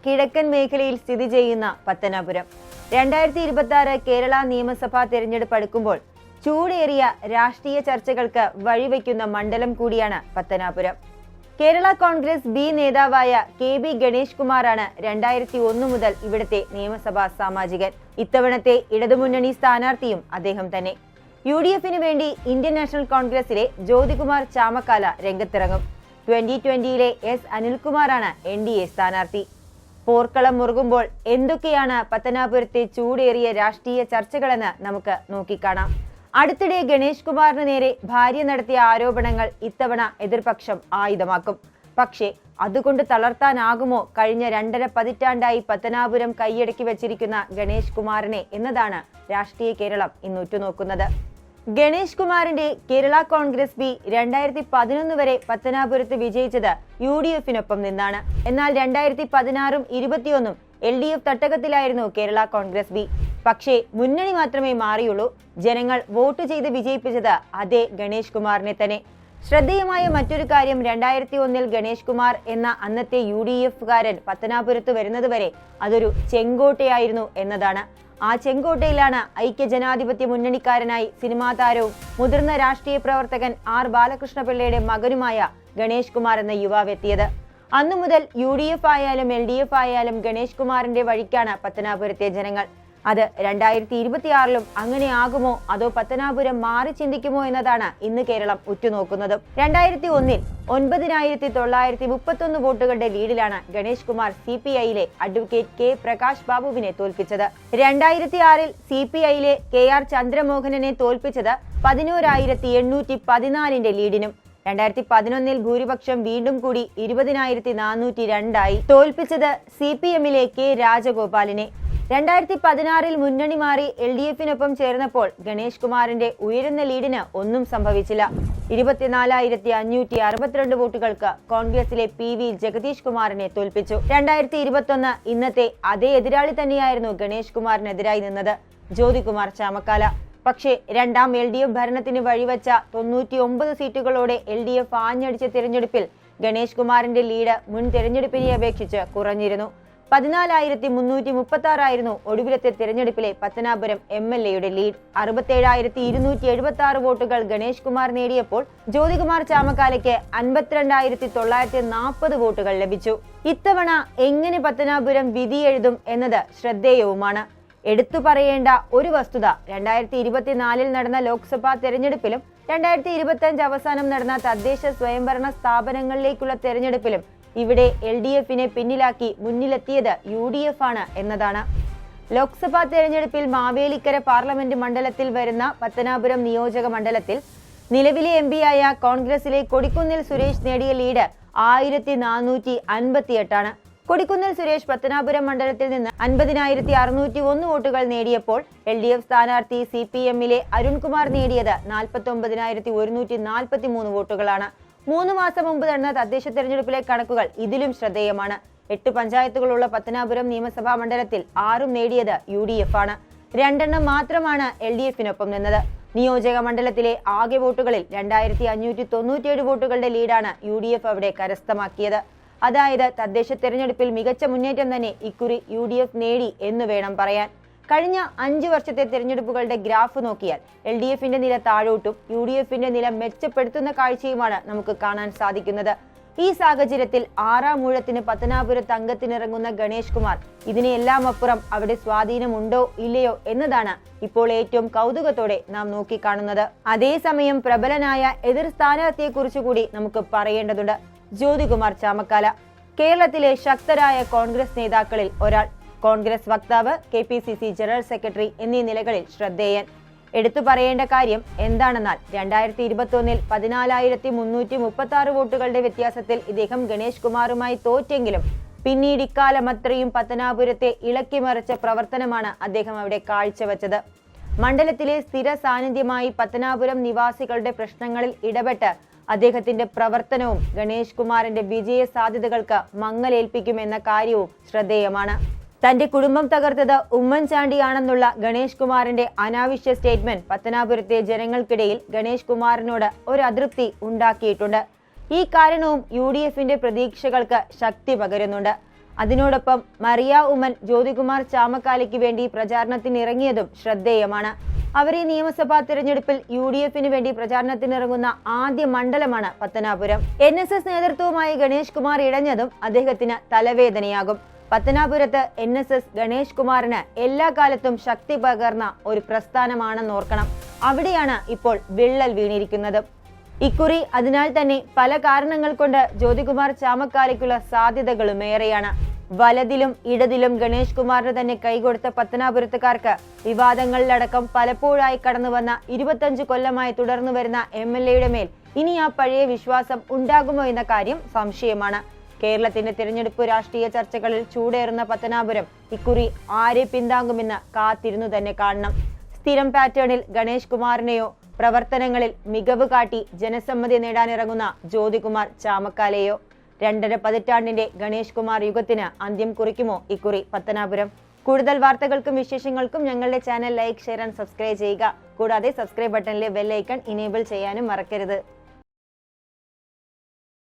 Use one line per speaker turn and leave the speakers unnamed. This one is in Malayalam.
കിഴക്കൻ മേഖലയിൽ സ്ഥിതി ചെയ്യുന്ന പത്തനാപുരം. 2026 കേരള നിയമസഭാ തെരഞ്ഞെടുപ്പ് അടുക്കുമ്പോൾ ചൂടേറിയ രാഷ്ട്രീയ ചർച്ചകൾക്ക് വഴിവെക്കുന്ന മണ്ഡലം കൂടിയാണ് പത്തനാപുരം. കേരള കോൺഗ്രസ് ബി നേതാവായ KB ഗണേഷ് കുമാറാണ് 2001 മുതൽ ഇവിടുത്തെ നിയമസഭാ സാമാജികൻ. ഇത്തവണത്തെ ഇടതുമുന്നണി സ്ഥാനാർത്ഥിയും അദ്ദേഹം തന്നെ. UDFന് വേണ്ടി ഇന്ത്യൻ നാഷണൽ കോൺഗ്രസിലെ ജ്യോതികുമാർ ചാമക്കാല രംഗത്തിറങ്ങും. 2020 S അനിൽകുമാറാണ് NDA സ്ഥാനാർത്ഥി. പോർക്കളം മുറുകുമ്പോൾ എന്തൊക്കെയാണ് പത്തനാപുരത്തെ ചൂടേറിയ രാഷ്ട്രീയ ചർച്ചകളെന്ന് നമുക്ക് നോക്കിക്കാണാം. അടുത്തിടെ ഗണേഷ് കുമാറിന് നേരെ ഭാര്യ നടത്തിയ ആരോപണങ്ങൾ ഇത്തവണ എതിർപക്ഷം ആയുധമാക്കും. പക്ഷേ അതുകൊണ്ട് തളർത്താനാകുമോ കഴിഞ്ഞ 2.5 പതിറ്റാണ്ടായി പത്തനാപുരം കൈയടക്കി വെച്ചിരിക്കുന്ന ഗണേഷ് കുമാറിനെ എന്നതാണ് രാഷ്ട്രീയ കേരളം ഇന്ന് ഉറ്റുനോക്കുന്നത്. ഗണേഷ് കുമാറിന്റെ കേരള കോൺഗ്രസ് ബി 2011 വരെ പത്തനാപുരത്ത് വിജയിച്ചത് UDFനൊപ്പം നിന്നാണ്. എന്നാൽ 2016 21 LDF തട്ടകത്തിലായിരുന്നു കേരള കോൺഗ്രസ് ബി. പക്ഷേ മുന്നണി മാത്രമേ മാറിയുള്ളൂ. ജനങ്ങൾ വോട്ട് ചെയ്ത് വിജയിപ്പിച്ചത് അതേ ഗണേഷ് കുമാറിനെ തന്നെ. ശ്രദ്ധേയമായ മറ്റൊരു കാര്യം, 2001 ഗണേഷ് കുമാർ എന്ന അന്നത്തെ UDFകാരൻ പത്തനാപുരത്ത് വരുന്നതുവരെ അതൊരു ചെങ്കോട്ടയായിരുന്നു എന്നതാണ്. ആ ചെങ്കോട്ടയിലാണ് ഐക്യജനാധിപത്യ മുന്നണിക്കാരനായി സിനിമാ താരവും മുതിർന്ന രാഷ്ട്രീയ പ്രവർത്തകൻ R ബാലകൃഷ്ണപിള്ളയുടെ മകനുമായ ഗണേഷ് കുമാർ എന്ന യുവാവ് എത്തിയത്. അന്നു മുതൽ UDF ആയാലും LDF ആയാലും ഗണേഷ് കുമാറിന്റെ വഴിക്കാണ് പത്തനാപുരത്തെ ജനങ്ങൾ. അത് 2026 അങ്ങനെയാകുമോ അതോ പത്തനാപുരം മാറി ചിന്തിക്കുമോ എന്നതാണ് ഇന്ന് കേരളം ഉറ്റുനോക്കുന്നത്. 2001 9,931 വോട്ടുകളുടെ ലീഡിലാണ് ഗണേഷ് കുമാർ CPIയിലെ അഡ്വക്കേറ്റ് K പ്രകാശ് ബാബുവിനെ തോൽപ്പിച്ചത്. 2006 CPIയിലെ KR ചന്ദ്രമോഹനനെ തോൽപ്പിച്ചത് 11,814 ലീഡിനും. 2011 ഭൂരിപക്ഷം വീണ്ടും കൂടി 20,402 തോൽപ്പിച്ചത് CPMലെ K രാജഗോപാലിനെ. 2016 മുന്നണി മാറി LDFനൊപ്പം ചേർന്നപ്പോൾ ഗണേഷ് കുമാറിന്റെ ഉയരുന്ന ലീഡിന് ഒന്നും സംഭവിച്ചില്ല. 24,562 വോട്ടുകൾക്ക് കോൺഗ്രസിലെ PV ജഗദീഷ് കുമാറിനെ തോൽപ്പിച്ചു. 2021 ഇന്നത്തെ അതേ എതിരാളി തന്നെയായിരുന്നു ഗണേഷ് കുമാറിനെതിരായി നിന്നത്, ജ്യോതികുമാർ ചാമക്കാല. പക്ഷേ രണ്ടാം LDF ഭരണത്തിന് വഴിവെച്ച 99 സീറ്റുകളോടെ LDF ആഞ്ഞടിച്ച തിരഞ്ഞെടുപ്പിൽ ഗണേഷ് കുമാറിന്റെ ലീഡ് മുൻ തിരഞ്ഞെടുപ്പിനെ അപേക്ഷിച്ച് കുറഞ്ഞിരുന്നു. 14,336 ആയിരുന്നു ഒടുവിലത്തെ തിരഞ്ഞെടുപ്പിലെ പത്തനാപുരം MLAയുടെ ലീഡ്. 67,276 വോട്ടുകൾ ഗണേഷ് കുമാർ നേടിയപ്പോൾ ജ്യോതികുമാർ ചാമക്കാലയ്ക്ക് 52,940 വോട്ടുകൾ ലഭിച്ചു. ഇത്തവണ എങ്ങനെ പത്തനാപുരം വിധി എഴുതും എന്നത് ശ്രദ്ധേയവുമാണ്. എടുത്തു പറയേണ്ട ഒരു വസ്തുത, 2024 നടന്ന ലോക്സഭാ തെരഞ്ഞെടുപ്പിലും 2025 അവസാനം നടന്ന തദ്ദേശ സ്വയംഭരണ സ്ഥാപനങ്ങളിലേക്കുള്ള തെരഞ്ഞെടുപ്പിലും ഇവിടെ LDFനെ പിന്നിലാക്കി മുന്നിലെത്തിയത് UDF ആണ് എന്നതാണ്. ലോക്സഭാ തെരഞ്ഞെടുപ്പിൽ മാവേലിക്കര പാർലമെന്റ് മണ്ഡലത്തിൽ വരുന്ന പത്തനാപുരം നിയോജക മണ്ഡലത്തിൽ നിലവിലെ MP-യായ കോൺഗ്രസിലെ കൊടിക്കുന്നിൽ സുരേഷ് നേടിയ ലീഡ് 1,458 ആണ്. കൊടിക്കുന്നിൽ സുരേഷ് പത്തനാപുരം മണ്ഡലത്തിൽ നിന്ന് 50,601 വോട്ടുകൾ നേടിയപ്പോൾ LDF സ്ഥാനാർത്ഥി CPMലെ അരുൺകുമാർ നേടിയത് 49,143 വോട്ടുകളാണ്. 3 മാസം മുമ്പ് നടന്ന തദ്ദേശ തെരഞ്ഞെടുപ്പിലെ കണക്കുകൾ ഇതിലും ശ്രദ്ധേയമാണ്. 8 പഞ്ചായത്തുകളുള്ള പത്തനാപുരം നിയമസഭാ മണ്ഡലത്തിൽ 6 നേടിയത് UDF ആണ്. 2 മാത്രമാണ് LDFനൊപ്പം നിന്നത്. നിയോജക മണ്ഡലത്തിലെ ആകെ വോട്ടുകളിൽ 2,597 വോട്ടുകളുടെ ലീഡാണ് UDF അവിടെ കരസ്ഥമാക്കിയത്. അതായത് തദ്ദേശ തെരഞ്ഞെടുപ്പിൽ മികച്ച മുന്നേറ്റം തന്നെ ഇക്കുറി UDF നേടി എന്ന് വേണം പറയാൻ. കഴിഞ്ഞ 5 വർഷത്തെ തിരഞ്ഞെടുപ്പുകളുടെ ഗ്രാഫ് നോക്കിയാൽ LDFന്റെ നില താഴോട്ടും UDFന്റെ നില മെച്ചപ്പെടുത്തുന്ന കാഴ്ചയുമാണ് നമുക്ക് കാണാൻ സാധിക്കുന്നത്. ഈ സാഹചര്യത്തിൽ 6ാം ഊഴത്തിന് പത്തനാപുരത്ത് അംഗത്തിനിറങ്ങുന്ന ഗണേഷ് കുമാർ ഇതിനെല്ലാം അപ്പുറം അവിടെ സ്വാധീനമുണ്ടോ ഇല്ലയോ എന്നതാണ് ഇപ്പോൾ ഏറ്റവും കൗതുകത്തോടെ നാം നോക്കിക്കാണുന്നത്. അതേസമയം പ്രബലനായ എതിർ സ്ഥാനാർത്ഥിയെക്കുറിച്ച് കൂടി നമുക്ക് പറയേണ്ടതുണ്ട്. ജ്യോതികുമാർ ചാമക്കാല കേരളത്തിലെ ശക്തരായ കോൺഗ്രസ് നേതാക്കളിൽ ഒരാൾ. കോൺഗ്രസ് വക്താവ്, KPCC ജനറൽ സെക്രട്ടറി എന്നീ നിലകളിൽ ശ്രദ്ധേയൻ. എടുത്തു പറയേണ്ട കാര്യം എന്താണെന്നാൽ 2021 14,336 വോട്ടുകളുടെ വ്യത്യാസത്തിൽ ഇദ്ദേഹം ഗണേഷ് കുമാറുമായി തോറ്റെങ്കിലും പിന്നീട് ഇക്കാലമത്രയും പത്തനാപുരത്തെ ഇളക്കിമറിച്ച പ്രവർത്തനമാണ് അദ്ദേഹം അവിടെ കാഴ്ചവെച്ചത്. മണ്ഡലത്തിലെ സ്ഥിര സാന്നിധ്യമായി പത്തനാപുരം നിവാസികളുടെ പ്രശ്നങ്ങളിൽ ഇടപെട്ട് അദ്ദേഹത്തിന്റെ പ്രവർത്തനവും ഗണേഷ് കുമാറിന്റെ വിജയ സാധ്യതകൾക്ക് മങ്ങലേൽപ്പിക്കുമെന്ന കാര്യവും ശ്രദ്ധേയമാണ്. തന്റെ കുടുംബം തകർത്തത് ഉമ്മൻചാണ്ടിയാണെന്നുള്ള ഗണേഷ് കുമാറിന്റെ അനാവശ്യ സ്റ്റേറ്റ്മെന്റ് പത്തനാപുരത്തെ ജനങ്ങൾക്കിടയിൽ ഗണേഷ് കുമാറിനോട് ഒരു അതൃപ്തി ഉണ്ടാക്കിയിട്ടുണ്ട്. ഈ കാരണവും UDFന്റെ പ്രതീക്ഷകൾക്ക് ശക്തി പകരുന്നുണ്ട്. അതിനോടൊപ്പം മറിയ ഉമ്മൻ ജ്യോതികുമാർ ചാമക്കാലയ്ക്ക് വേണ്ടി പ്രചാരണത്തിനിറങ്ങിയതും ശ്രദ്ധേയമാണ്. അവർ ഈ നിയമസഭാ തിരഞ്ഞെടുപ്പിൽ UDF-ന് വേണ്ടി പ്രചാരണത്തിനിറങ്ങുന്ന ആദ്യ മണ്ഡലമാണ് പത്തനാപുരം. NSS നേതൃത്വവുമായി ഗണേഷ് കുമാർ ഇടഞ്ഞതും അദ്ദേഹത്തിന് തലവേദനയാകും. പത്തനാപുരത്ത് NSS ഗണേഷ് കുമാറിന് എല്ലാ കാലത്തും ശക്തി പകർന്ന ഒരു പ്രസ്ഥാനമാണെന്നോർക്കണം. അവിടെയാണ് ഇപ്പോൾ വിള്ളൽ വീണിരിക്കുന്നത്. ഇക്കുറി അതിനാൽ തന്നെ പല കാരണങ്ങൾ കൊണ്ട് ജ്യോതികുമാർ ചാമക്കാലയ്ക്കുള്ള സാധ്യതകളും ഏറെയാണ്. വലതിലും ഇടതിലും ഗണേഷ് കുമാറിന് തന്നെ കൈകൊടുത്ത പത്തനാപുരത്തുകാർക്ക് വിവാദങ്ങളിലടക്കം പലപ്പോഴായി കടന്നു വന്ന 25 കൊല്ലമായി തുടർന്നു വരുന്ന MLA-യുടെ മേൽ ഇനി ആ പഴയ വിശ്വാസം ഉണ്ടാകുമോ എന്ന കാര്യം സംശയമാണ്. കേരളത്തിന്റെ തിരഞ്ഞെടുപ്പ് രാഷ്ട്രീയ ചർച്ചകളിൽ ചൂടേറുന്ന പത്തനാപുരം ഇക്കുറി ആരെ പിന്താങ്ങുമെന്ന് കാത്തിരുന്നു തന്നെ കാണണം. സ്ഥിരം പാറ്റേണിൽ ഗണേഷ് കുമാറിനെയോ പ്രവർത്തനങ്ങളിൽ മികവ് കാട്ടി ജനസമ്മതി നേടാനിറങ്ങുന്ന ജ്യോതികുമാർ ചാമക്കാലയോ? 2.5 പതിറ്റാണ്ടിന്റെ ഗണേഷ് കുമാർ യുഗത്തിന് അന്ത്യം കുറിക്കുമോ ഇക്കുറി പത്തനാപുരം? കൂടുതൽ വാർത്തകൾക്കും വിശേഷങ്ങൾക്കും ഞങ്ങളുടെ channel like, share and subscribe ചെയ്യുക. കൂടാതെ സബ്സ്ക്രൈബ് ബട്ടണിലെ ബെൽ ഐക്കൺ ഇനേബിൾ ചെയ്യാനും മറക്കരുത്.